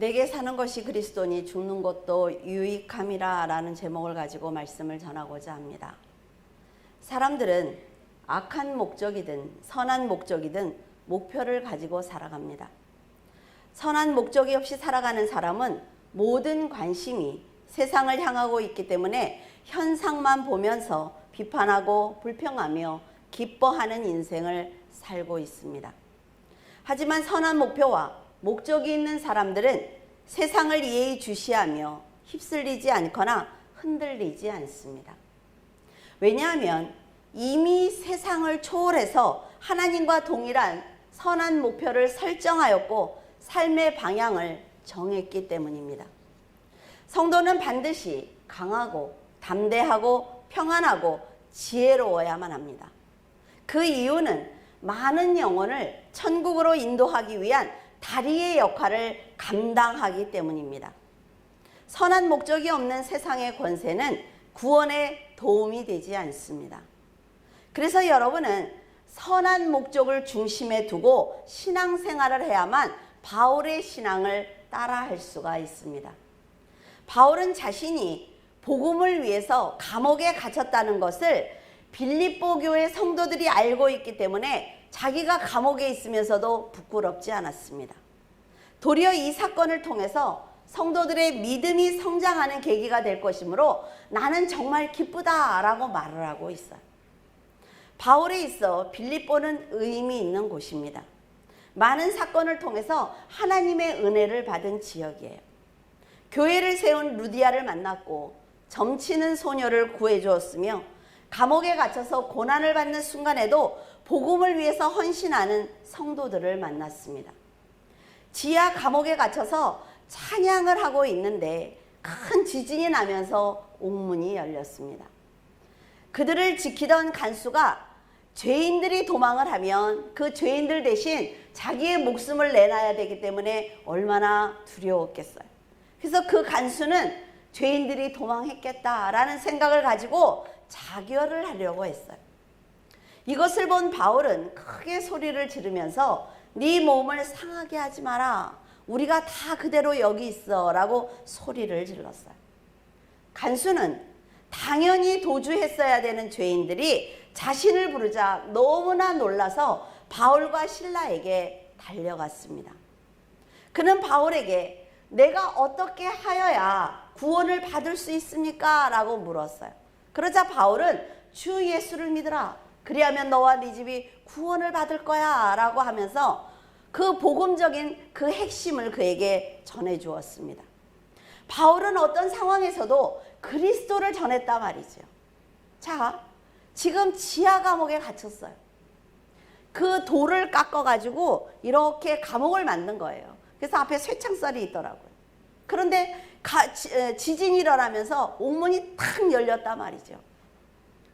내게 사는 것이 그리스도니 죽는 것도 유익함이라 라는 제목을 가지고 말씀을 전하고자 합니다. 사람들은 악한 목적이든 선한 목적이든 목표를 가지고 살아갑니다. 선한 목적이 없이 살아가는 사람은 모든 관심이 세상을 향하고 있기 때문에 현상만 보면서 비판하고 불평하며 기뻐하는 인생을 살고 있습니다. 하지만 선한 목표와 목적이 있는 사람들은 세상을 예의주시하며 휩쓸리지 않거나 흔들리지 않습니다. 왜냐하면 이미 세상을 초월해서 하나님과 동일한 선한 목표를 설정하였고 삶의 방향을 정했기 때문입니다. 성도는 반드시 강하고 담대하고 평안하고 지혜로워야만 합니다. 그 이유는 많은 영혼을 천국으로 인도하기 위한 다리의 역할을 감당하기 때문입니다. 선한 목적이 없는 세상의 권세는 구원에 도움이 되지 않습니다. 그래서 여러분은 선한 목적을 중심에 두고 신앙생활을 해야만 바울의 신앙을 따라할 수가 있습니다. 바울은 자신이 복음을 위해서 감옥에 갇혔다는 것을 빌립보 교회 성도들이 알고 있기 때문에 자기가 감옥에 있으면서도 부끄럽지 않았습니다. 도리어 이 사건을 통해서 성도들의 믿음이 성장하는 계기가 될 것이므로 나는 정말 기쁘다라고 말을 하고 있어요. 바울에 있어 빌립보는 의미 있는 곳입니다. 많은 사건을 통해서 하나님의 은혜를 받은 지역이에요. 교회를 세운 루디아를 만났고 점치는 소녀를 구해주었으며 감옥에 갇혀서 고난을 받는 순간에도 복음을 위해서 헌신하는 성도들을 만났습니다. 지하 감옥에 갇혀서 찬양을 하고 있는데 큰 지진이 나면서 옥문이 열렸습니다. 그들을 지키던 간수가 죄인들이 도망을 하면 그 죄인들 대신 자기의 목숨을 내놔야 되기 때문에 얼마나 두려웠겠어요. 그래서 그 간수는 죄인들이 도망했겠다라는 생각을 가지고 자결을 하려고 했어요. 이것을 본 바울은 크게 소리를 지르면서 네 몸을 상하게 하지 마라. 우리가 다 그대로 여기 있어 라고 소리를 질렀어요. 간수는 당연히 도주했어야 되는 죄인들이 자신을 부르자 너무나 놀라서 바울과 실라에게 달려갔습니다. 그는 바울에게 내가 어떻게 하여야 구원을 받을 수 있습니까? 라고 물었어요. 그러자 바울은 주 예수를 믿으라. 그리하면 너와 네 집이 구원을 받을 거야 라고 하면서 그 복음적인 그 핵심을 그에게 전해 주었습니다. 바울은 어떤 상황에서도 그리스도를 전했단 말이죠. 자, 지금 지하 감옥에 gat혔어요. 그 돌을 깎아가지고 이렇게 감옥을 만든 거예요. 그래서 앞에 쇠창살이 있더라고요. 그런데 지진이 일어나면서 옥문이 탁 열렸단 말이죠.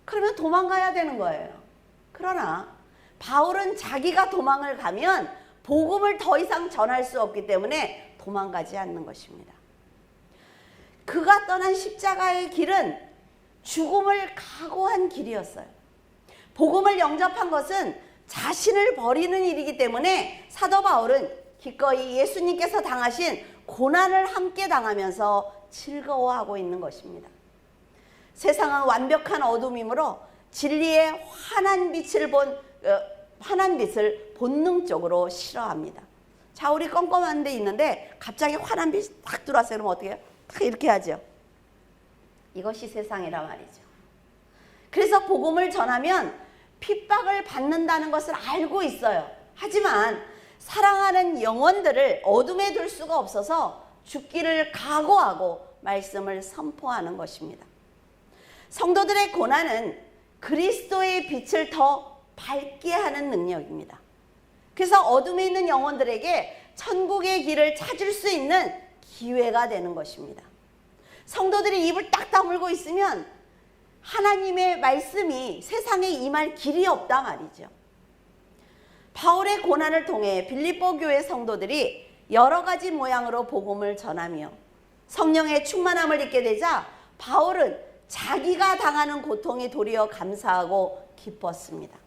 그러면 도망가야 되는 거예요. 그러나 바울은 자기가 도망을 가면 복음을 더 이상 전할 수 없기 때문에 도망가지 않는 것입니다. 그가 떠난 십자가의 길은 죽음을 각오한 길이었어요. 복음을 영접한 것은 자신을 버리는 일이기 때문에 사도 바울은 기꺼이 예수님께서 당하신 고난을 함께 당하면서 즐거워하고 있는 것입니다. 세상은 완벽한 어둠이므로 진리의 환한 빛을 본능적으로 싫어합니다. 자, 우리 껌껌한 데 있는데 갑자기 환한 빛이 딱 들어왔어요. 그러면 어떻게 해요? 딱 이렇게 하죠. 이것이 세상이란 말이죠. 그래서 복음을 전하면 핍박을 받는다는 것을 알고 있어요. 하지만 사랑하는 영혼들을 어둠에 둘 수가 없어서 죽기를 각오하고 말씀을 선포하는 것입니다. 성도들의 고난은 그리스도의 빛을 더 밝게 하는 능력입니다. 그래서 어둠에 있는 영혼들에게 천국의 길을 찾을 수 있는 기회가 되는 것입니다. 성도들이 입을 딱 다물고 있으면 하나님의 말씀이 세상에 임할 길이 없단 말이죠. 바울의 고난을 통해 빌립보 교회 성도들이 여러 가지 모양으로 복음을 전하며 성령의 충만함을 입게 되자 바울은 자기가 당하는 고통이 도리어 감사하고 기뻤습니다.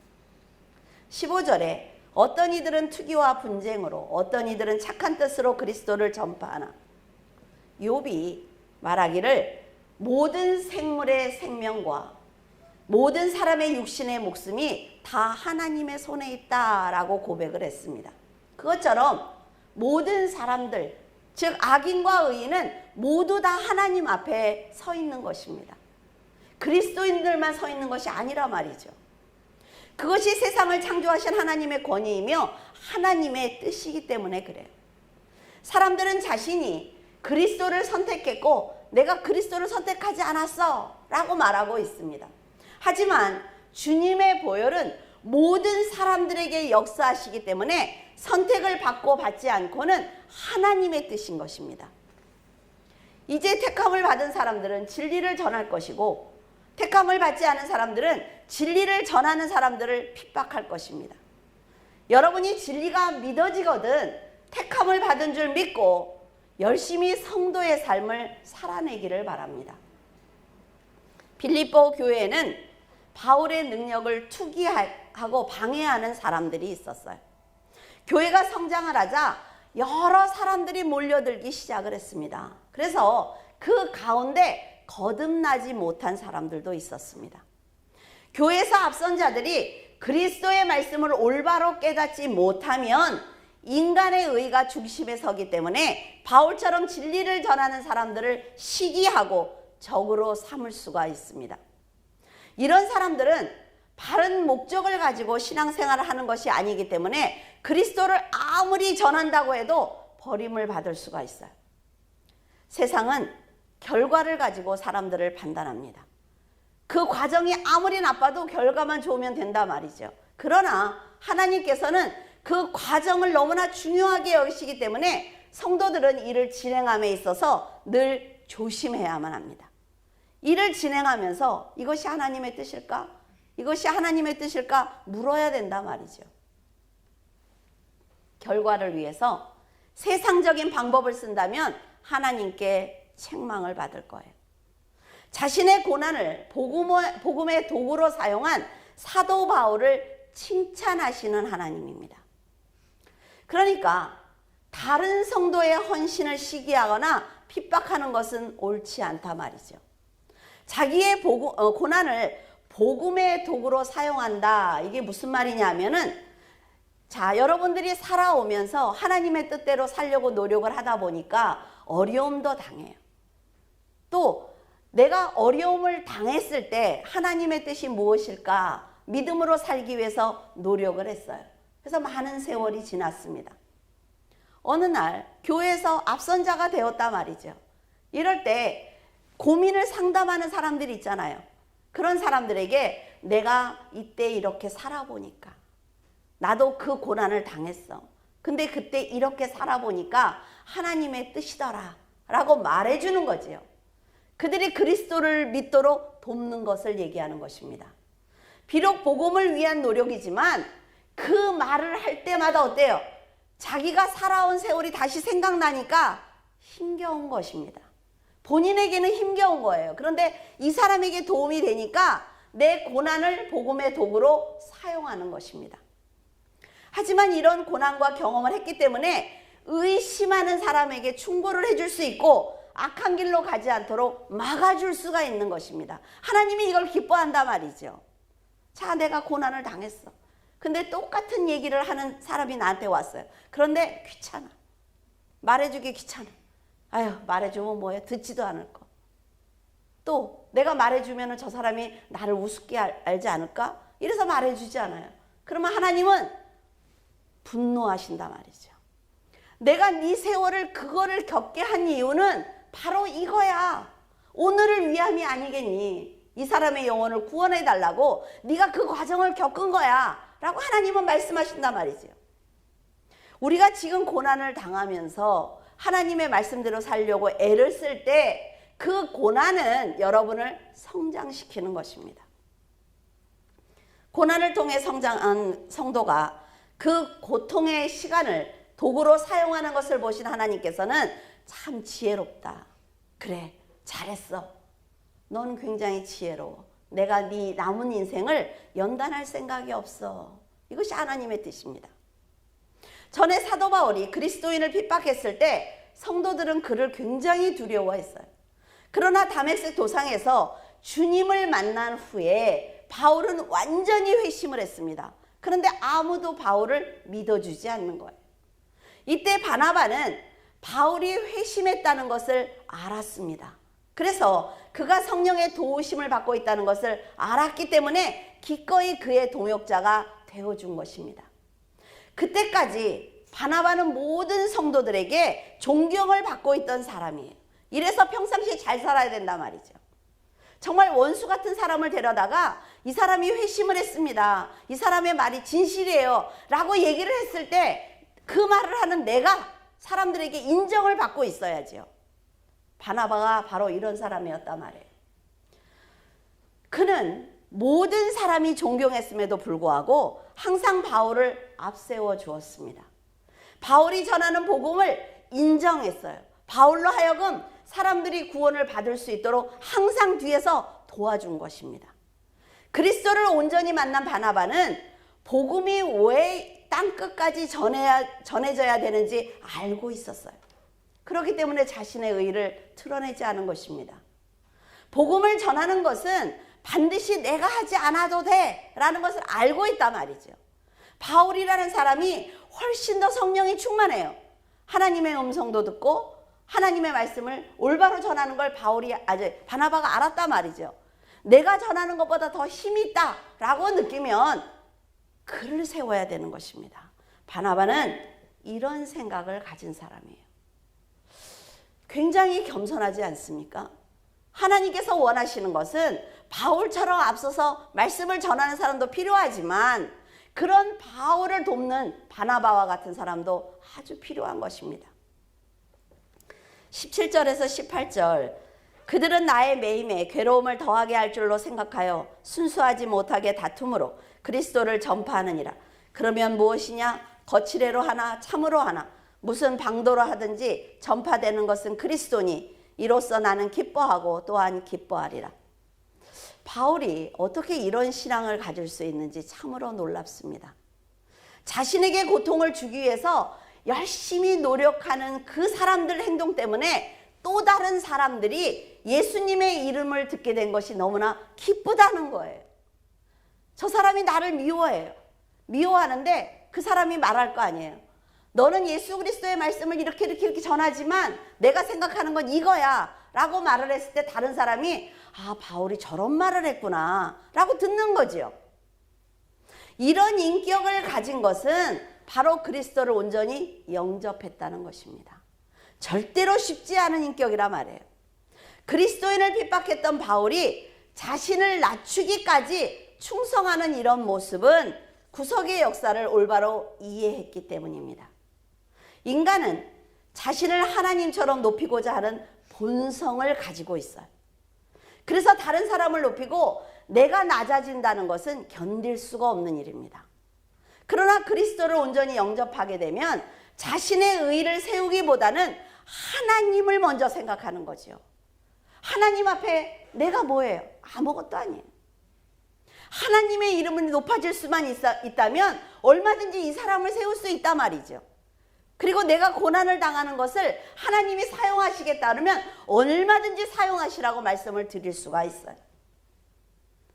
15절에 어떤 이들은 투기와 분쟁으로, 어떤 이들은 착한 뜻으로 그리스도를 전파하나. 욥이 말하기를 모든 생물의 생명과 모든 사람의 육신의 목숨이 다 하나님의 손에 있다라고 고백을 했습니다. 그것처럼 모든 사람들, 즉 악인과 의인은 모두 다 하나님 앞에 서 있는 것입니다. 그리스도인들만 서 있는 것이 아니라 말이죠. 그것이 세상을 창조하신 하나님의 권위이며 하나님의 뜻이기 때문에 그래요. 사람들은 자신이 그리스도를 선택했고 내가 그리스도를 선택하지 않았어 라고 말하고 있습니다. 하지만 주님의 보혈은 모든 사람들에게 역사하시기 때문에 선택을 받고 받지 않고는 하나님의 뜻인 것입니다. 이제 택함을 받은 사람들은 진리를 전할 것이고 택함을 받지 않은 사람들은 진리를 전하는 사람들을 핍박할 것입니다. 여러분이 진리가 믿어지거든 택함을 받은 줄 믿고 열심히 성도의 삶을 살아내기를 바랍니다. 빌립보 교회에는 바울의 능력을 투기하고 방해하는 사람들이 있었어요. 교회가 성장을 하자 여러 사람들이 몰려들기 시작을 했습니다. 그래서 그 가운데 거듭나지 못한 사람들도 있었습니다. 교회에서 앞선 자들이 그리스도의 말씀을 올바로 깨닫지 못하면 인간의 의가 중심에 서기 때문에 바울처럼 진리를 전하는 사람들을 시기하고 적으로 삼을 수가 있습니다. 이런 사람들은 바른 목적을 가지고 신앙생활을 하는 것이 아니기 때문에 그리스도를 아무리 전한다고 해도 버림을 받을 수가 있어요. 세상은 결과를 가지고 사람들을 판단합니다. 그 과정이 아무리 나빠도 결과만 좋으면 된다 말이죠. 그러나 하나님께서는 그 과정을 너무나 중요하게 여기시기 때문에 성도들은 이를 진행함에 있어서 늘 조심해야만 합니다. 이를 진행하면서 이것이 하나님의 뜻일까? 이것이 하나님의 뜻일까? 물어야 된다 말이죠. 결과를 위해서 세상적인 방법을 쓴다면 하나님께 책망을 받을 거예요. 자신의 고난을 복음의 도구로 사용한 사도 바울을 칭찬하시는 하나님입니다. 그러니까 다른 성도의 헌신을 시기하거나 핍박하는 것은 옳지 않다 말이죠. 자기의 고난을 복음의 도구로 사용한다. 이게 무슨 말이냐면은 자, 여러분들이 살아오면서 하나님의 뜻대로 살려고 노력을 하다 보니까 어려움도 당해요. 또 내가 어려움을 당했을 때 하나님의 뜻이 무엇일까? 믿음으로 살기 위해서 노력을 했어요. 그래서 많은 세월이 지났습니다. 어느 날 교회에서 앞선자가 되었단 말이죠. 이럴 때 고민을 상담하는 사람들이 있잖아요. 그런 사람들에게 내가 이때 이렇게 살아보니까 나도 그 고난을 당했어. 근데 그때 이렇게 살아보니까 하나님의 뜻이더라 라고 말해주는 거지요. 그들이 그리스도를 믿도록 돕는 것을 얘기하는 것입니다. 비록 복음을 위한 노력이지만 그 말을 할 때마다 어때요? 자기가 살아온 세월이 다시 생각나니까 힘겨운 것입니다. 본인에게는 힘겨운 거예요. 그런데 이 사람에게 도움이 되니까 내 고난을 복음의 도구로 사용하는 것입니다. 하지만 이런 고난과 경험을 했기 때문에 의심하는 사람에게 충고를 해줄 수 있고 악한 길로 가지 않도록 막아줄 수가 있는 것입니다. 하나님이 이걸 기뻐한단 말이죠. 자, 내가 고난을 당했어. 근데 똑같은 얘기를 하는 사람이 나한테 왔어요. 그런데 귀찮아. 말해주기 귀찮아. 아유, 말해주면 뭐야? 듣지도 않을 거. 또 내가 말해주면 저 사람이 나를 우습게 알지 않을까? 이래서 말해주지 않아요. 그러면 하나님은 분노하신단 말이죠. 내가 네 세월을 그거를 겪게 한 이유는 바로 이거야. 오늘을 위함이 아니겠니? 이 사람의 영혼을 구원해 달라고 네가 그 과정을 겪은 거야 라고 하나님은 말씀하신단 말이죠. 우리가 지금 고난을 당하면서 하나님의 말씀대로 살려고 애를 쓸 때 그 고난은 여러분을 성장시키는 것입니다. 고난을 통해 성장한 성도가 그 고통의 시간을 도구로 사용하는 것을 보신 하나님께서는 참 지혜롭다. 그래, 잘했어. 넌 굉장히 지혜로워. 내가 네 남은 인생을 연단할 생각이 없어. 이것이 하나님의 뜻입니다. 전에 사도 바울이 그리스도인을 핍박했을 때 성도들은 그를 굉장히 두려워했어요. 그러나 다메섹 도상에서 주님을 만난 후에 바울은 완전히 회심을 했습니다. 그런데 아무도 바울을 믿어주지 않는 거예요. 이때 바나바는 바울이 회심했다는 것을 알았습니다. 그래서 그가 성령의 도우심을 받고 있다는 것을 알았기 때문에 기꺼이 그의 동역자가 되어준 것입니다. 그때까지 바나바는 모든 성도들에게 존경을 받고 있던 사람이에요. 이래서 평상시에 잘 살아야 된단 말이죠. 정말 원수 같은 사람을 데려다가 이 사람이 회심을 했습니다. 이 사람의 말이 진실이에요. 라고 얘기를 했을 때 그 말을 하는 내가 사람들에게 인정을 받고 있어야죠. 바나바가 바로 이런 사람이었단 말이에요. 그는 모든 사람이 존경했음에도 불구하고 항상 바울을 앞세워 주었습니다. 바울이 전하는 복음을 인정했어요. 바울로 하여금 사람들이 구원을 받을 수 있도록 항상 뒤에서 도와준 것입니다. 그리스도를 온전히 만난 바나바는 복음이 왜 땅끝까지 전해져야 되는지 알고 있었어요. 그렇기 때문에 자신의 의를 드러내지 않은 것입니다. 복음을 전하는 것은 반드시 내가 하지 않아도 돼 라는 것을 알고 있단 말이죠. 바울이라는 사람이 훨씬 더 성령이 충만해요. 하나님의 음성도 듣고 하나님의 말씀을 올바로 전하는 걸 바나바가 알았단 말이죠. 내가 전하는 것보다 더 힘이 있다 라고 느끼면 그를 세워야 되는 것입니다. 바나바는 이런 생각을 가진 사람이에요. 굉장히 겸손하지 않습니까? 하나님께서 원하시는 것은 바울처럼 앞서서 말씀을 전하는 사람도 필요하지만 그런 바울을 돕는 바나바와 같은 사람도 아주 필요한 것입니다. 17절에서 18절, 그들은 나의 매임에 괴로움을 더하게 할 줄로 생각하여 순수하지 못하게 다툼으로 그리스도를 전파하느니라. 그러면 무엇이냐? 거칠애로 하나 참으로 하나 무슨 방도로 하든지 전파되는 것은 그리스도니 이로써 나는 기뻐하고 또한 기뻐하리라. 바울이 어떻게 이런 신앙을 가질 수 있는지 참으로 놀랍습니다. 자신에게 고통을 주기 위해서 열심히 노력하는 그 사람들 행동 때문에 또 다른 사람들이 예수님의 이름을 듣게 된 것이 너무나 기쁘다는 거예요. 저 사람이 나를 미워해요. 미워하는데 그 사람이 말할 거 아니에요. 너는 예수 그리스도의 말씀을 이렇게 전하지만 내가 생각하는 건 이거야 라고 말을 했을 때 다른 사람이 바울이 저런 말을 했구나 라고 듣는 거죠. 이런 인격을 가진 것은 바로 그리스도를 온전히 영접했다는 것입니다. 절대로 쉽지 않은 인격이라 말이에요. 그리스도인을 핍박했던 바울이 자신을 낮추기까지 충성하는 이런 모습은 구속의 역사를 올바로 이해했기 때문입니다. 인간은 자신을 하나님처럼 높이고자 하는 본성을 가지고 있어요. 그래서 다른 사람을 높이고 내가 낮아진다는 것은 견딜 수가 없는 일입니다. 그러나 그리스도를 온전히 영접하게 되면 자신의 의를 세우기보다는 하나님을 먼저 생각하는 거죠. 하나님 앞에 내가 뭐예요? 아무것도 아니에요. 하나님의 이름이 높아질 수만 있다면 얼마든지 이 사람을 세울 수 있단 말이죠. 그리고 내가 고난을 당하는 것을 하나님이 사용하시겠다 그러면 얼마든지 사용하시라고 말씀을 드릴 수가 있어요.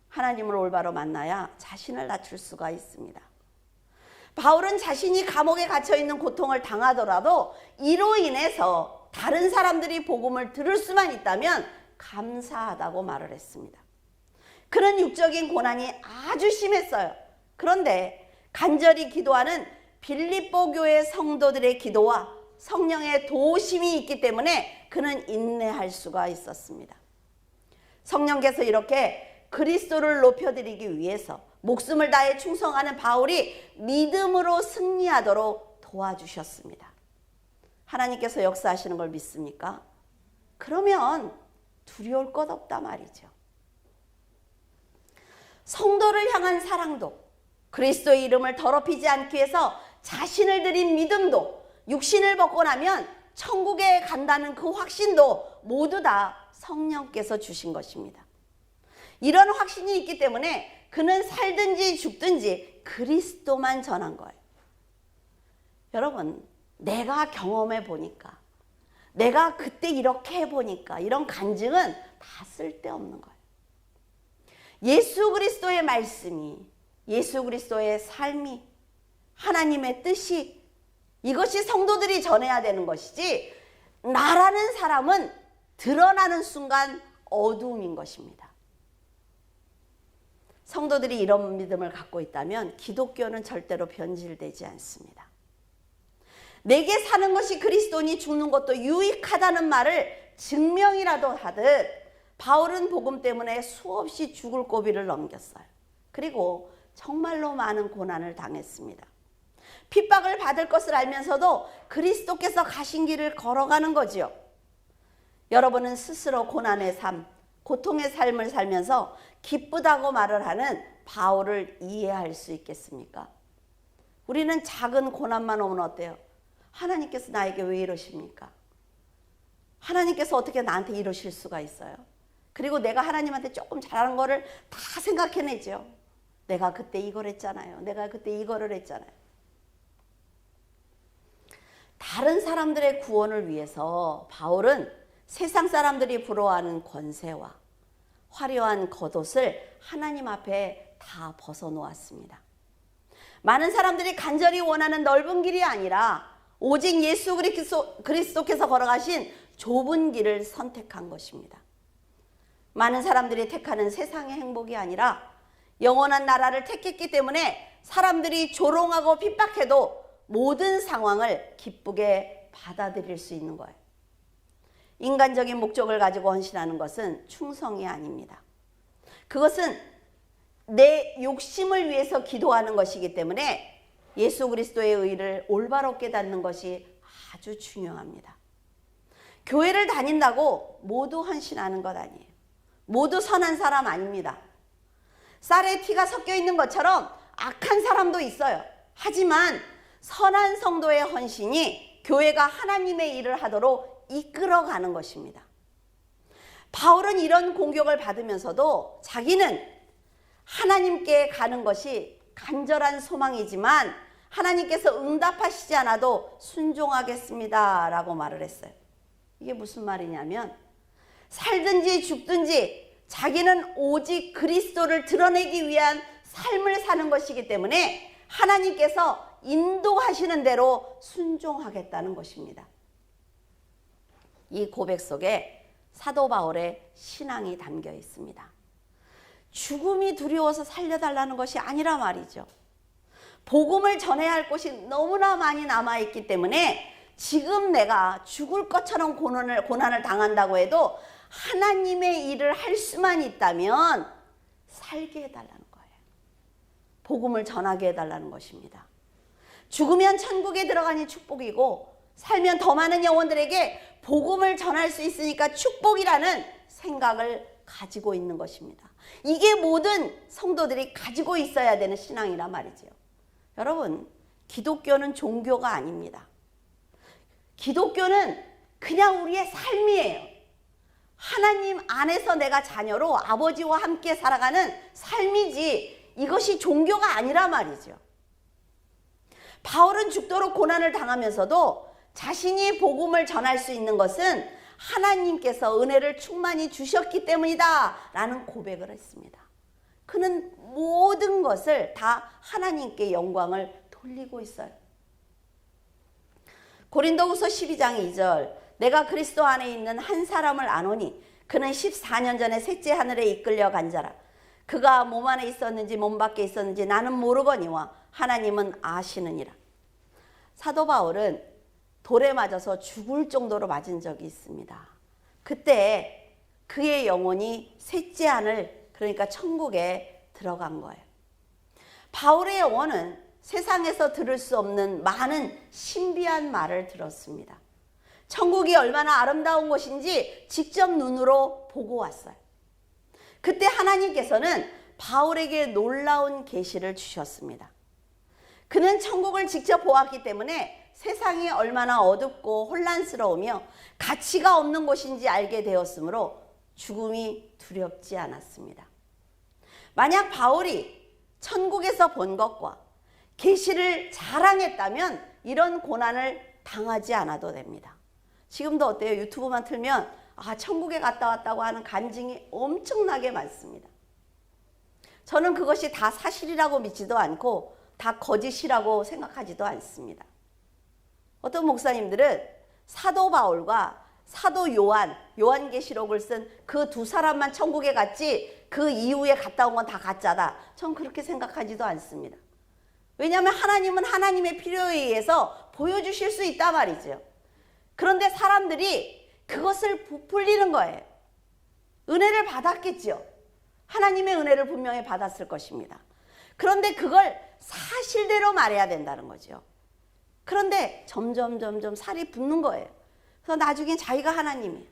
하나님을 올바로 만나야 자신을 낮출 수가 있습니다. 바울은 자신이 감옥에 갇혀있는 고통을 당하더라도 이로 인해서 다른 사람들이 복음을 들을 수만 있다면 감사하다고 말을 했습니다. 그런 육적인 고난이 아주 심했어요. 그런데 간절히 기도하는 빌립보 교회 성도들의 기도와 성령의 도우심이 있기 때문에 그는 인내할 수가 있었습니다. 성령께서 이렇게 그리스도를 높여드리기 위해서 목숨을 다해 충성하는 바울이 믿음으로 승리하도록 도와주셨습니다. 하나님께서 역사하시는 걸 믿습니까? 그러면 두려울 것 없다 말이죠. 성도를 향한 사랑도, 그리스도의 이름을 더럽히지 않기 위해서 자신을 드린 믿음도, 육신을 벗고 나면 천국에 간다는 그 확신도 모두 다 성령께서 주신 것입니다. 이런 확신이 있기 때문에 그는 살든지 죽든지 그리스도만 전한 거예요. 여러분, 내가 경험해 보니까, 내가 그때 이렇게 해보니까 이런 간증은 다 쓸데없는 거예요. 예수 그리스도의 말씀이, 예수 그리스도의 삶이, 하나님의 뜻이, 이것이 성도들이 전해야 되는 것이지, 나라는 사람은 드러나는 순간 어두움인 것입니다. 성도들이 이런 믿음을 갖고 있다면 기독교는 절대로 변질되지 않습니다. 내게 사는 것이 그리스도니 죽는 것도 유익하다는 말을 증명이라도 하듯 바울은 복음 때문에 수없이 죽을 고비를 넘겼어요. 그리고 정말로 많은 고난을 당했습니다. 핍박을 받을 것을 알면서도 그리스도께서 가신 길을 걸어가는 거지요. 여러분은 스스로 고난의 삶, 고통의 삶을 살면서 기쁘다고 말을 하는 바울을 이해할 수 있겠습니까? 우리는 작은 고난만 오면 어때요? 하나님께서 나에게 왜 이러십니까? 하나님께서 어떻게 나한테 이러실 수가 있어요? 그리고 내가 하나님한테 조금 잘하는 거를 다 생각해내죠. 내가 그때 이걸 했잖아요. 내가 그때 이거를 했잖아요. 다른 사람들의 구원을 위해서 바울은 세상 사람들이 부러워하는 권세와 화려한 겉옷을 하나님 앞에 다 벗어놓았습니다. 많은 사람들이 간절히 원하는 넓은 길이 아니라 오직 예수 그리스도께서 걸어가신 좁은 길을 선택한 것입니다. 많은 사람들이 택하는 세상의 행복이 아니라 영원한 나라를 택했기 때문에 사람들이 조롱하고 핍박해도 모든 상황을 기쁘게 받아들일 수 있는 거예요. 인간적인 목적을 가지고 헌신하는 것은 충성이 아닙니다. 그것은 내 욕심을 위해서 기도하는 것이기 때문에 예수 그리스도의 의를 올바로 깨닫는 것이 아주 중요합니다. 교회를 다닌다고 모두 헌신하는 것 아니에요. 모두 선한 사람 아닙니다. 쌀에 피가 섞여 있는 것처럼 악한 사람도 있어요. 하지만 선한 성도의 헌신이 교회가 하나님의 일을 하도록 이끌어가는 것입니다. 바울은 이런 공격을 받으면서도 자기는 하나님께 가는 것이 간절한 소망이지만 하나님께서 응답하시지 않아도 순종하겠습니다 라고 말을 했어요. 이게 무슨 말이냐면 살든지 죽든지 자기는 오직 그리스도를 드러내기 위한 삶을 사는 것이기 때문에 하나님께서 인도하시는 대로 순종하겠다는 것입니다. 이 고백 속에 사도 바울의 신앙이 담겨 있습니다. 죽음이 두려워서 살려달라는 것이 아니라 말이죠. 복음을 전해야 할 곳이 너무나 많이 남아있기 때문에 지금 내가 죽을 것처럼 고난을 당한다고 해도 하나님의 일을 할 수만 있다면 살게 해달라는 거예요. 복음을 전하게 해달라는 것입니다. 죽으면 천국에 들어가니 축복이고 살면 더 많은 영혼들에게 복음을 전할 수 있으니까 축복이라는 생각을 가지고 있는 것입니다. 이게 모든 성도들이 가지고 있어야 되는 신앙이란 말이죠. 여러분, 기독교는 종교가 아닙니다. 기독교는 그냥 우리의 삶이에요. 하나님 안에서 내가 자녀로 아버지와 함께 살아가는 삶이지 이것이 종교가 아니란 말이죠. 바울은 죽도록 고난을 당하면서도 자신이 복음을 전할 수 있는 것은 하나님께서 은혜를 충만히 주셨기 때문이다 라는 고백을 했습니다. 그는 모든 것을 다 하나님께 영광을 돌리고 있어요. 고린도후서 12장 2절 내가 그리스도 안에 있는 한 사람을 아노니 그는 14년 전에 셋째 하늘에 이끌려 간 자라. 그가 몸 안에 있었는지 몸 밖에 있었는지 나는 모르거니와 하나님은 아시느니라. 사도 바울은 돌에 맞아서 죽을 정도로 맞은 적이 있습니다. 그때 그의 영혼이 셋째 하늘, 그러니까 천국에 들어간 거예요. 바울의 영혼은 세상에서 들을 수 없는 많은 신비한 말을 들었습니다. 천국이 얼마나 아름다운 곳인지 직접 눈으로 보고 왔어요. 그때 하나님께서는 바울에게 놀라운 계시를 주셨습니다. 그는 천국을 직접 보았기 때문에 세상이 얼마나 어둡고 혼란스러우며 가치가 없는 곳인지 알게 되었으므로 죽음이 두렵지 않았습니다. 만약 바울이 천국에서 본 것과 계시를 자랑했다면 이런 고난을 당하지 않아도 됩니다. 지금도 어때요? 유튜브만 틀면 천국에 갔다 왔다고 하는 간증이 엄청나게 많습니다. 저는 그것이 다 사실이라고 믿지도 않고 다 거짓이라고 생각하지도 않습니다. 어떤 목사님들은 사도 바울과 사도 요한계시록을 쓴 그 두 사람만 천국에 갔지 그 이후에 갔다 온 건 다 가짜다. 전 그렇게 생각하지도 않습니다. 왜냐하면 하나님은 하나님의 필요에 의해서 보여주실 수 있단 말이죠. 그런데 사람들이 그것을 부풀리는 거예요. 은혜를 받았겠죠. 하나님의 은혜를 분명히 받았을 것입니다. 그런데 그걸 사실대로 말해야 된다는 거죠. 그런데 점점 살이 붙는 거예요. 그래서 나중에 자기가 하나님이에요.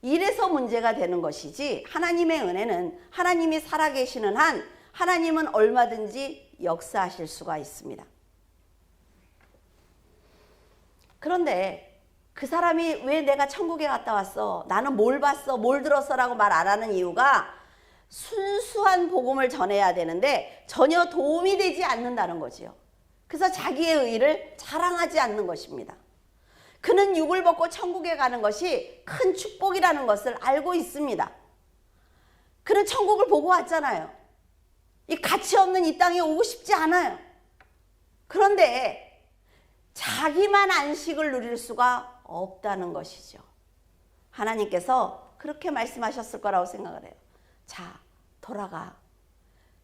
이래서 문제가 되는 것이지, 하나님의 은혜는 하나님이 살아계시는 한 하나님은 얼마든지 역사하실 수가 있습니다. 그런데 그 사람이 왜 내가 천국에 갔다 왔어? 나는 뭘 봤어? 뭘 들었어? 라고 말 안 하는 이유가 순수한 복음을 전해야 되는데 전혀 도움이 되지 않는다는 거지요. 그래서 자기의 의의를 자랑하지 않는 것입니다. 그는 육을 벗고 천국에 가는 것이 큰 축복이라는 것을 알고 있습니다. 그는 천국을 보고 왔잖아요. 이 가치 없는 이 땅에 오고 싶지 않아요. 그런데 자기만 안식을 누릴 수가 없다는 것이죠. 하나님께서 그렇게 말씀하셨을 거라고 생각을 해요. 자, 돌아가.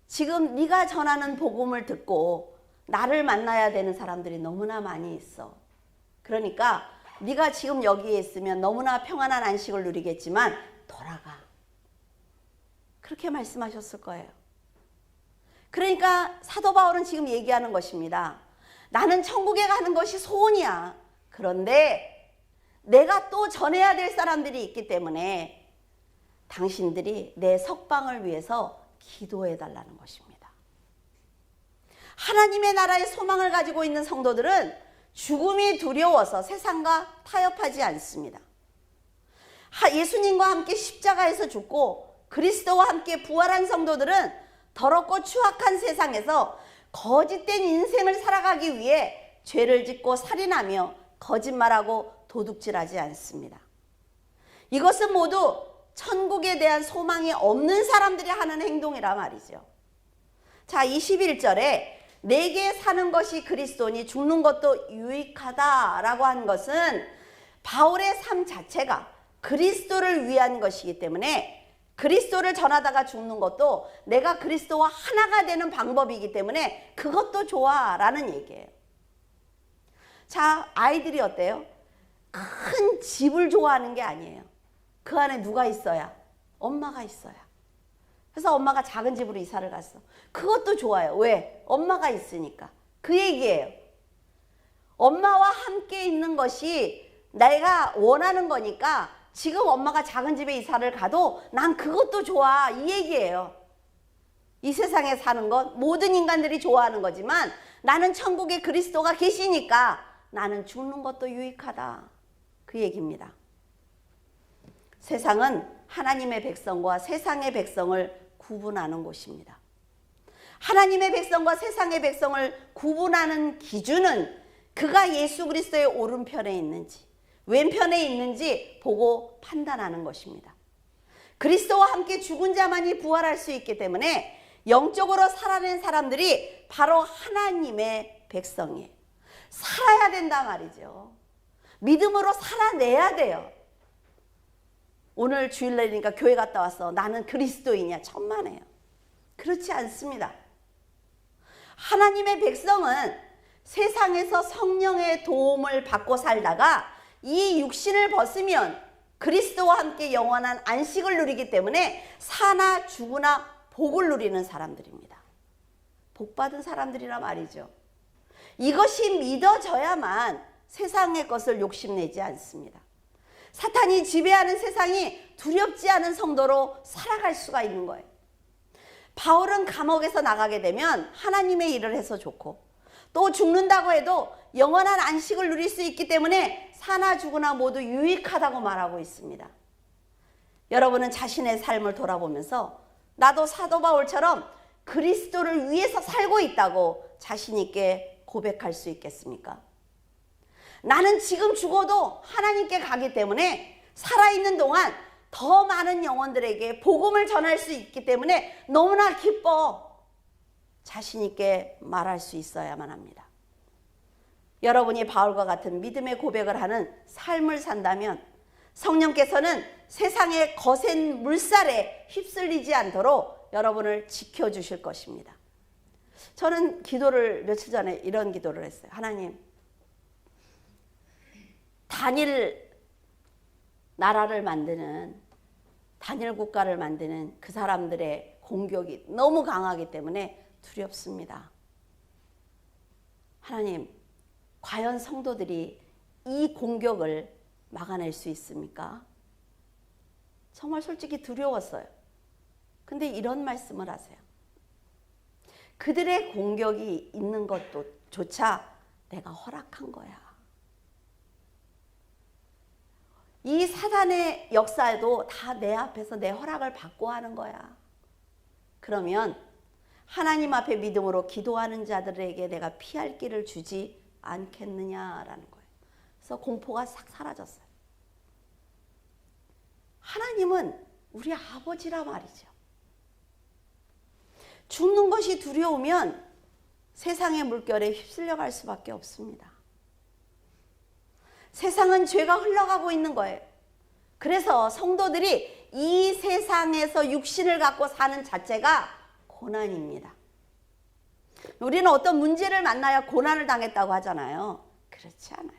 지금 네가 전하는 복음을 듣고 나를 만나야 되는 사람들이 너무나 많이 있어. 그러니까 네가 지금 여기에 있으면 너무나 평안한 안식을 누리겠지만 돌아가. 그렇게 말씀하셨을 거예요. 그러니까 사도 바울은 지금 얘기하는 것입니다. 나는 천국에 가는 것이 소원이야. 그런데 내가 또 전해야 될 사람들이 있기 때문에 당신들이 내 석방을 위해서 기도해 달라는 것입니다. 하나님의 나라의 소망을 가지고 있는 성도들은 죽음이 두려워서 세상과 타협하지 않습니다. 예수님과 함께 십자가에서 죽고 그리스도와 함께 부활한 성도들은 더럽고 추악한 세상에서 거짓된 인생을 살아가기 위해 죄를 짓고 살인하며 거짓말하고 도둑질하지 않습니다. 이것은 모두 천국에 대한 소망이 없는 사람들이 하는 행동이라 말이죠. 자, 21절에 내게 사는 것이 그리스도니 죽는 것도 유익하다라고 한 것은 바울의 삶 자체가 그리스도를 위한 것이기 때문에 그리스도를 전하다가 죽는 것도 내가 그리스도와 하나가 되는 방법이기 때문에 그것도 좋아라는 얘기예요. 자, 아이들이 어때요? 큰 집을 좋아하는 게 아니에요. 그 안에 누가 있어야? 엄마가 있어야. 그래서 엄마가 작은 집으로 이사를 갔어. 그것도 좋아요. 왜? 엄마가 있으니까. 그 얘기예요. 엄마와 함께 있는 것이 내가 원하는 거니까 지금 엄마가 작은 집에 이사를 가도 난 그것도 좋아. 이 얘기예요. 이 세상에 사는 것 모든 인간들이 좋아하는 거지만 나는 천국에 그리스도가 계시니까 나는 죽는 것도 유익하다. 그 얘기입니다. 세상은 하나님의 백성과 세상의 백성을 구분하는 곳입니다. 하나님의 백성과 세상의 백성을 구분하는 기준은 그가 예수 그리스도의 오른편에 있는지 왼편에 있는지 보고 판단하는 것입니다. 그리스도와 함께 죽은 자만이 부활할 수 있기 때문에 영적으로 살아낸 사람들이 바로 하나님의 백성이에요. 살아야 된다 말이죠. 믿음으로 살아내야 돼요. 오늘 주일날이니까 교회 갔다 왔어. 나는 그리스도인이야. 천만에요. 그렇지 않습니다. 하나님의 백성은 세상에서 성령의 도움을 받고 살다가 이 육신을 벗으면 그리스도와 함께 영원한 안식을 누리기 때문에 사나 죽으나 복을 누리는 사람들입니다. 복받은 사람들이라 말이죠. 이것이 믿어져야만 세상의 것을 욕심내지 않습니다. 사탄이 지배하는 세상이 두렵지 않은 성도로 살아갈 수가 있는 거예요. 바울은 감옥에서 나가게 되면 하나님의 일을 해서 좋고 또 죽는다고 해도 영원한 안식을 누릴 수 있기 때문에 사나 죽으나 모두 유익하다고 말하고 있습니다. 여러분은 자신의 삶을 돌아보면서 나도 사도 바울처럼 그리스도를 위해서 살고 있다고 자신 있게 고백할 수 있겠습니까? 나는 지금 죽어도 하나님께 가기 때문에 살아있는 동안 더 많은 영혼들에게 복음을 전할 수 있기 때문에 너무나 기뻐 자신 있게 말할 수 있어야만 합니다. 여러분이 바울과 같은 믿음의 고백을 하는 삶을 산다면 성령께서는 세상의 거센 물살에 휩쓸리지 않도록 여러분을 지켜주실 것입니다. 저는 기도를 며칠 전에 이런 기도를 했어요. 하나님, 단일 나라를 만드는, 단일 국가를 만드는 그 사람들의 공격이 너무 강하기 때문에 두렵습니다. 하나님, 과연 성도들이 이 공격을 막아낼 수 있습니까? 정말 솔직히 두려웠어요. 근데 이런 말씀을 하세요. 그들의 공격이 있는 것도 조차 내가 허락한 거야. 이 사단의 역사에도 다 내 앞에서 내 허락을 받고 하는 거야. 그러면 하나님 앞에 믿음으로 기도하는 자들에게 내가 피할 길을 주지 않겠느냐라는 거예요. 그래서 공포가 싹 사라졌어요. 하나님은 우리 아버지라 말이죠. 죽는 것이 두려우면 세상의 물결에 휩쓸려 갈 수밖에 없습니다. 세상은 죄가 흘러가고 있는 거예요. 그래서 성도들이 이 세상에서 육신을 갖고 사는 자체가 고난입니다. 우리는 어떤 문제를 만나야 고난을 당했다고 하잖아요. 그렇지 않아요.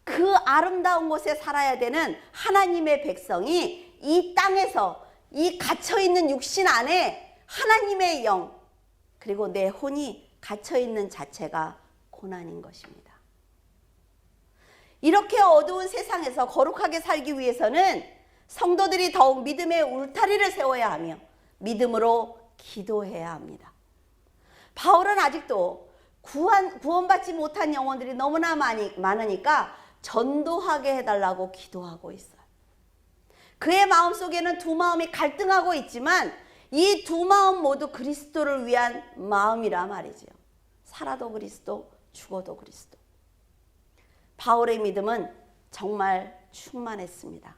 그 아름다운 곳에 살아야 되는 하나님의 백성이 이 땅에서 이 갇혀있는 육신 안에 하나님의 영 그리고 내 혼이 갇혀있는 자체가 고난인 것입니다. 이렇게 어두운 세상에서 거룩하게 살기 위해서는 성도들이 더욱 믿음의 울타리를 세워야 하며 믿음으로 기도해야 합니다. 바울은 아직도 구원받지 못한 영혼들이 너무나 많으니까 전도하게 해달라고 기도하고 있어요. 그의 마음속에는 두 마음이 갈등하고 있지만 이 두 마음 모두 그리스도를 위한 마음이라 말이죠. 살아도 그리스도, 죽어도 그리스도. 바울의 믿음은 정말 충만했습니다.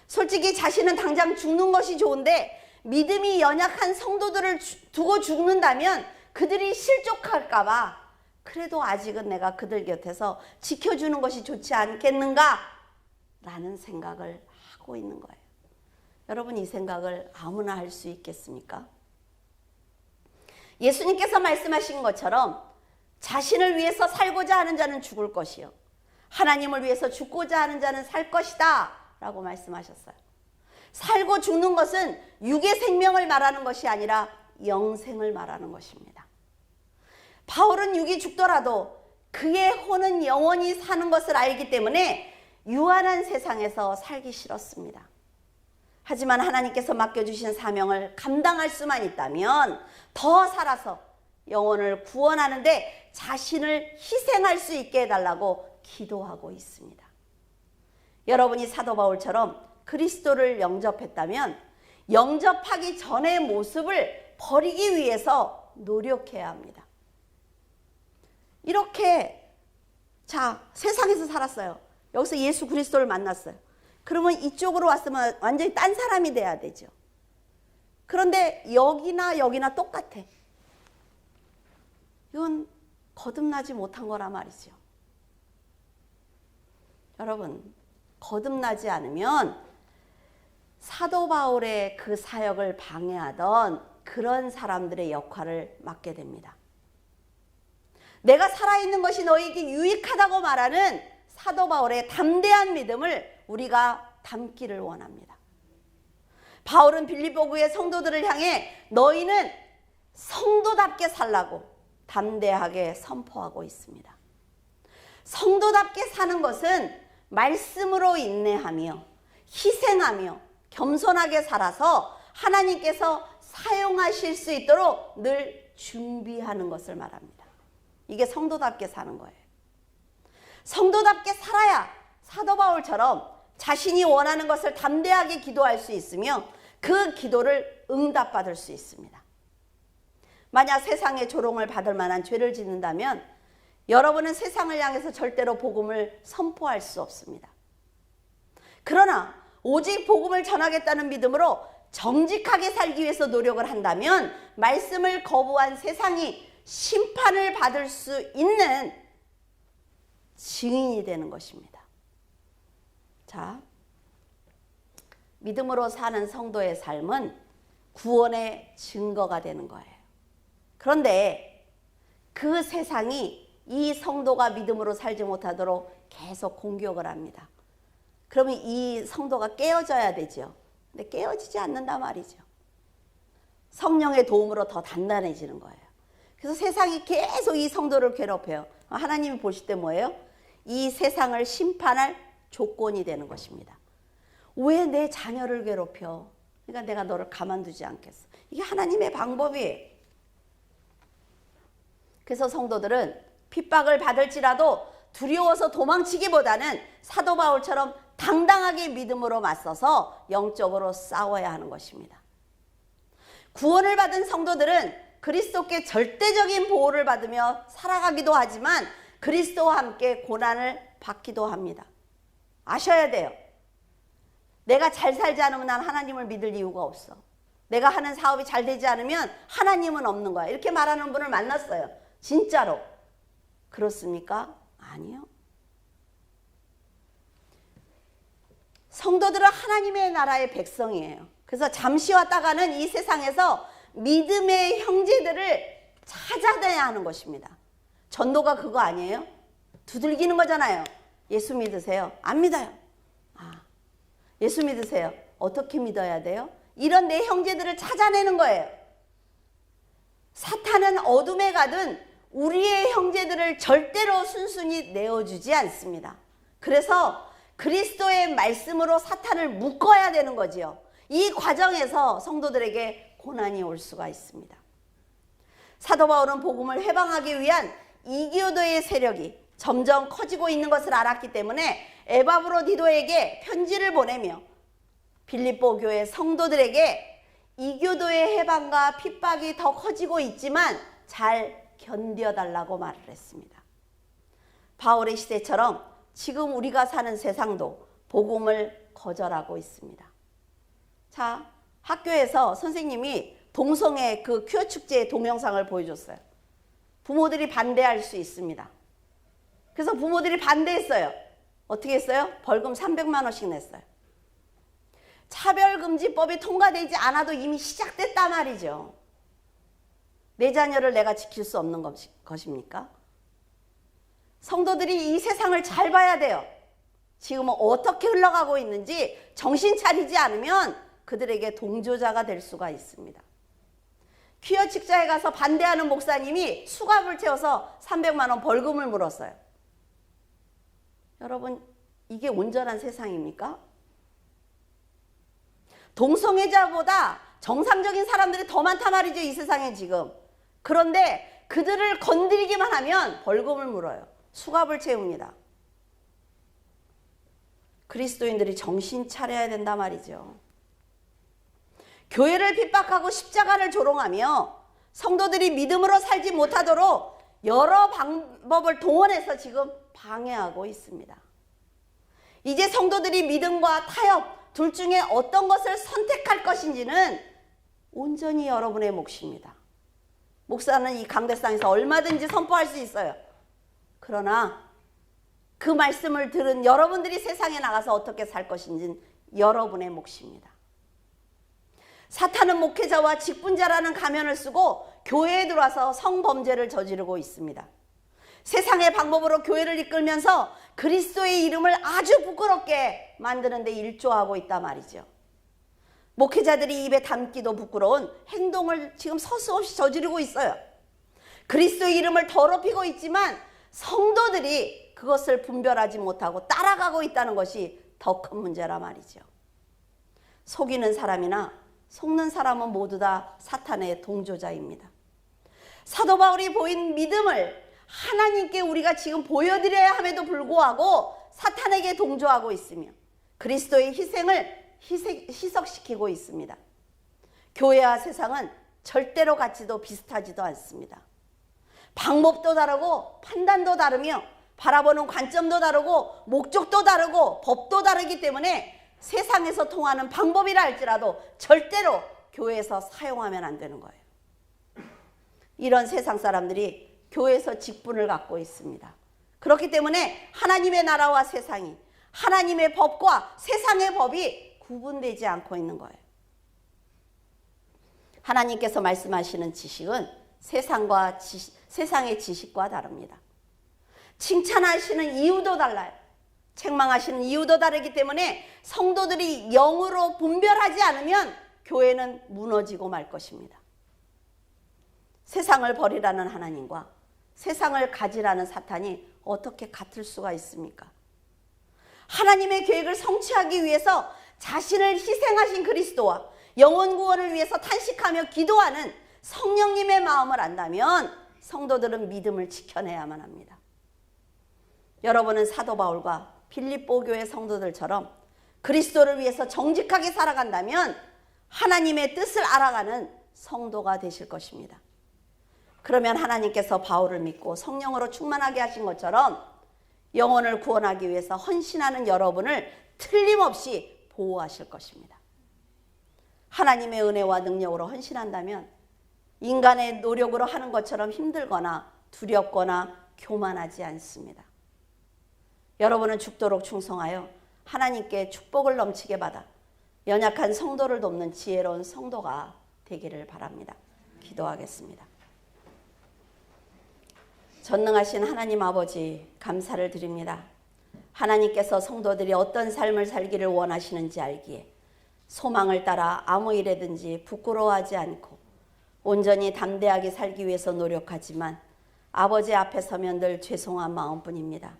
솔직히 자신은 당장 죽는 것이 좋은데 믿음이 연약한 성도들을 두고 죽는다면 그들이 실족할까 봐 그래도 아직은 내가 그들 곁에서 지켜주는 것이 좋지 않겠는가? 라는 생각을 하고 있는 거예요. 여러분 이 생각을 아무나 할 수 있겠습니까? 예수님께서 말씀하신 것처럼 자신을 위해서 살고자 하는 자는 죽을 것이요 하나님을 위해서 죽고자 하는 자는 살 것이다 라고 말씀하셨어요. 살고 죽는 것은 육의 생명을 말하는 것이 아니라 영생을 말하는 것입니다. 바울은 육이 죽더라도 그의 혼은 영원히 사는 것을 알기 때문에 유한한 세상에서 살기 싫었습니다. 하지만 하나님께서 맡겨주신 사명을 감당할 수만 있다면 더 살아서 영혼을 구원하는데 자신을 희생할 수 있게 해달라고 기도하고 있습니다. 여러분이 사도 바울처럼 그리스도를 영접했다면 영접하기 전의 모습을 버리기 위해서 노력해야 합니다. 이렇게 세상에서 살았어요. 여기서 예수 그리스도를 만났어요. 그러면 이쪽으로 왔으면 완전히 딴 사람이 돼야 되죠. 그런데 여기나 똑같아. 이건 거듭나지 못한 거란 말이죠. 여러분, 거듭나지 않으면 사도 바울의 그 사역을 방해하던 그런 사람들의 역할을 맡게 됩니다. 내가 살아있는 것이 너에게 유익하다고 말하는 사도 바울의 담대한 믿음을 우리가 담기를 원합니다. 바울은 빌립보교의 성도들을 향해 너희는 성도답게 살라고 담대하게 선포하고 있습니다. 성도답게 사는 것은 말씀으로 인내하며 희생하며 겸손하게 살아서 하나님께서 사용하실 수 있도록 늘 준비하는 것을 말합니다. 이게 성도답게 사는 거예요. 성도답게 살아야 사도 바울처럼 자신이 원하는 것을 담대하게 기도할 수 있으며 그 기도를 응답받을 수 있습니다. 만약 세상의 조롱을 받을 만한 죄를 짓는다면 여러분은 세상을 향해서 절대로 복음을 선포할 수 없습니다. 그러나 오직 복음을 전하겠다는 믿음으로 정직하게 살기 위해서 노력을 한다면 말씀을 거부한 세상이 심판을 받을 수 있는 증인이 되는 것입니다. 자, 믿음으로 사는 성도의 삶은 구원의 증거가 되는 거예요. 그런데 그 세상이 이 성도가 믿음으로 살지 못하도록 계속 공격을 합니다. 그러면 이 성도가 깨어져야 되죠. 근데 깨어지지 않는단 말이죠. 성령의 도움으로 더 단단해지는 거예요. 그래서 세상이 계속 이 성도를 괴롭혀요. 하나님이 보실 때 뭐예요? 이 세상을 심판할 조건이 되는 것입니다. 왜 내 자녀를 괴롭혀? 그러니까 내가 너를 가만두지 않겠어. 이게 하나님의 방법이에요. 그래서 성도들은 핍박을 받을지라도 두려워서 도망치기보다는 사도 바울처럼 당당하게 믿음으로 맞서서 영적으로 싸워야 하는 것입니다. 구원을 받은 성도들은 그리스도께 절대적인 보호를 받으며 살아가기도 하지만 그리스도와 함께 고난을 받기도 합니다. 아셔야 돼요. 내가 잘 살지 않으면 난 하나님을 믿을 이유가 없어. 내가 하는 사업이 잘 되지 않으면 하나님은 없는 거야. 이렇게 말하는 분을 만났어요. 진짜로. 그렇습니까? 아니요. 성도들은 하나님의 나라의 백성이에요. 그래서 잠시 왔다가는 이 세상에서 믿음의 형제들을 찾아내야 하는 것입니다. 전도가 그거 아니에요? 두들기는 거잖아요. 예수 믿으세요? 안 믿어요. 예수 믿으세요? 어떻게 믿어야 돼요? 이런 내 형제들을 찾아내는 거예요. 사탄은 어둠에 가든 우리의 형제들을 절대로 순순히 내어주지 않습니다. 그래서 그리스도의 말씀으로 사탄을 묶어야 되는 거지요. 이 과정에서 성도들에게 고난이 올 수가 있습니다. 사도 바울은 복음을 해방하기 위한 이교도의 세력이 점점 커지고 있는 것을 알았기 때문에 에바브로디도에게 편지를 보내며 빌립보 교회 성도들에게 이교도의 해방과 핍박이 더 커지고 있지만 잘 견뎌달라고 말을 했습니다. 바울의 시대처럼 지금 우리가 사는 세상도 복음을 거절하고 있습니다. 자, 학교에서 선생님이 동성애 그 퀴어 축제의 동영상을 보여줬어요. 부모들이 반대할 수 있습니다. 그래서 부모들이 반대했어요. 어떻게 했어요? 벌금 300만 원씩 냈어요. 차별금지법이 통과되지 않아도 이미 시작됐단 말이죠. 내 자녀를 내가 지킬 수 없는 것입니까? 성도들이 이 세상을 잘 봐야 돼요. 지금은 어떻게 흘러가고 있는지 정신 차리지 않으면 그들에게 동조자가 될 수가 있습니다. 퀴어 축제에 가서 반대하는 목사님이 수갑을 채워서 300만 원 벌금을 물었어요. 여러분, 이게 온전한 세상입니까? 동성애자보다 정상적인 사람들이 더 많단 말이죠, 이 세상에 지금. 그런데 그들을 건드리기만 하면 벌금을 물어요. 수갑을 채웁니다. 그리스도인들이 정신 차려야 된단 말이죠. 교회를 핍박하고 십자가를 조롱하며 성도들이 믿음으로 살지 못하도록 여러 방법을 동원해서 지금 방해하고 있습니다. 이제 성도들이 믿음과 타협 둘 중에 어떤 것을 선택할 것인지는 온전히 여러분의 몫입니다. 목사는 이 강대상에서 얼마든지 선포할 수 있어요. 그러나 그 말씀을 들은 여러분들이 세상에 나가서 어떻게 살 것인지는 여러분의 몫입니다. 사탄은 목회자와 직분자라는 가면을 쓰고 교회에 들어와서 성범죄를 저지르고 있습니다. 세상의 방법으로 교회를 이끌면서 그리스도의 이름을 아주 부끄럽게 만드는 데 일조하고 있단 말이죠. 목회자들이 입에 담기도 부끄러운 행동을 지금 서슴없이 저지르고 있어요. 그리스도의 이름을 더럽히고 있지만 성도들이 그것을 분별하지 못하고 따라가고 있다는 것이 더 큰 문제란 말이죠. 속이는 사람이나 속는 사람은 모두 다 사탄의 동조자입니다. 사도 바울이 보인 믿음을 하나님께 우리가 지금 보여드려야 함에도 불구하고 사탄에게 동조하고 있으며 그리스도의 희생을 희석시키고 있습니다. 교회와 세상은 절대로 같지도 비슷하지도 않습니다. 방법도 다르고 판단도 다르며 바라보는 관점도 다르고 목적도 다르고 법도 다르기 때문에 세상에서 통하는 방법이라 할지라도 절대로 교회에서 사용하면 안 되는 거예요. 이런 세상 사람들이 교회에서 직분을 갖고 있습니다. 그렇기 때문에 하나님의 나라와 세상이, 하나님의 법과 세상의 법이 구분되지 않고 있는 거예요. 하나님께서 말씀하시는 지식은 세상의 지식과 다릅니다. 칭찬하시는 이유도 달라요. 책망하시는 이유도 다르기 때문에 성도들이 영으로 분별하지 않으면 교회는 무너지고 말 것입니다. 세상을 버리라는 하나님과 세상을 가지라는 사탄이 어떻게 같을 수가 있습니까? 하나님의 계획을 성취하기 위해서 자신을 희생하신 그리스도와 영혼 구원을 위해서 탄식하며 기도하는 성령님의 마음을 안다면 성도들은 믿음을 지켜내야만 합니다. 여러분은 사도 바울과 빌립보 교회 성도들처럼 그리스도를 위해서 정직하게 살아간다면 하나님의 뜻을 알아가는 성도가 되실 것입니다. 그러면 하나님께서 바울을 믿고 성령으로 충만하게 하신 것처럼 영혼을 구원하기 위해서 헌신하는 여러분을 틀림없이 보호하실 것입니다. 하나님의 은혜와 능력으로 헌신한다면 인간의 노력으로 하는 것처럼 힘들거나 두렵거나 교만하지 않습니다. 여러분은 죽도록 충성하여 하나님께 축복을 넘치게 받아 연약한 성도를 돕는 지혜로운 성도가 되기를 바랍니다. 기도하겠습니다. 전능하신 하나님 아버지, 감사를 드립니다. 하나님께서 성도들이 어떤 삶을 살기를 원하시는지 알기에 소망을 따라 아무 일에든지 부끄러워하지 않고 온전히 담대하게 살기 위해서 노력하지만 아버지 앞에 서면 늘 죄송한 마음뿐입니다.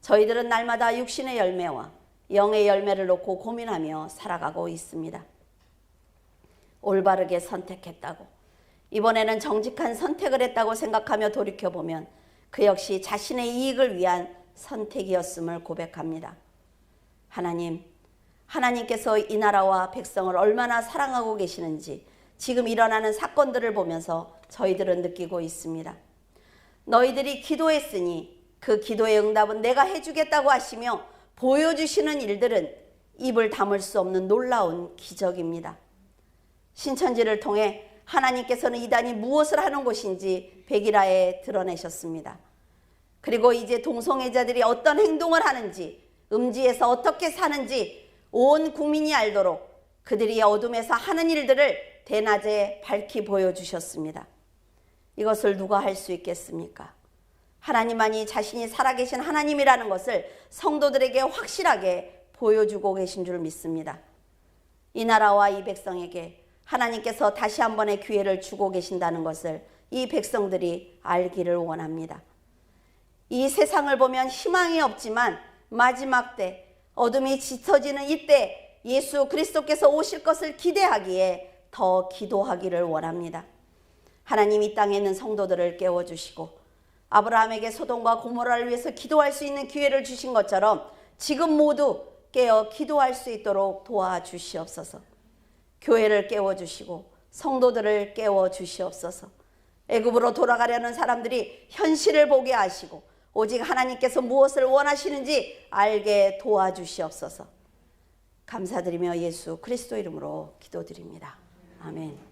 저희들은 날마다 육신의 열매와 영의 열매를 놓고 고민하며 살아가고 있습니다. 올바르게 선택했다고, 이번에는 정직한 선택을 했다고 생각하며 돌이켜보면 그 역시 자신의 이익을 위한 선택이었음을 고백합니다. 하나님, 하나님께서 이 나라와 백성을 얼마나 사랑하고 계시는지 지금 일어나는 사건들을 보면서 저희들은 느끼고 있습니다. 너희들이 기도했으니 그 기도의 응답은 내가 해주겠다고 하시며 보여주시는 일들은 입을 담을 수 없는 놀라운 기적입니다. 신천지를 통해 하나님께서는 이단이 무엇을 하는 곳인지 백일하에 드러내셨습니다. 그리고 이제 동성애자들이 어떤 행동을 하는지, 음지에서 어떻게 사는지 온 국민이 알도록 그들이 어둠에서 하는 일들을 대낮에 밝히 보여주셨습니다. 이것을 누가 할 수 있겠습니까? 하나님만이 자신이 살아계신 하나님이라는 것을 성도들에게 확실하게 보여주고 계신 줄 믿습니다. 이 나라와 이 백성에게 하나님께서 다시 한 번의 기회를 주고 계신다는 것을 이 백성들이 알기를 원합니다. 이 세상을 보면 희망이 없지만 마지막 때 어둠이 짙어지는 이때 예수 그리스도께서 오실 것을 기대하기에 더 기도하기를 원합니다. 하나님, 이 땅에 있는 성도들을 깨워주시고 아브라함에게 소돔과 고모라를 위해서 기도할 수 있는 기회를 주신 것처럼 지금 모두 깨어 기도할 수 있도록 도와주시옵소서. 교회를 깨워주시고 성도들을 깨워주시옵소서. 애굽으로 돌아가려는 사람들이 현실을 보게 하시고 오직 하나님께서 무엇을 원하시는지 알게 도와주시옵소서. 감사드리며 예수 그리스도 이름으로 기도드립니다. 아멘.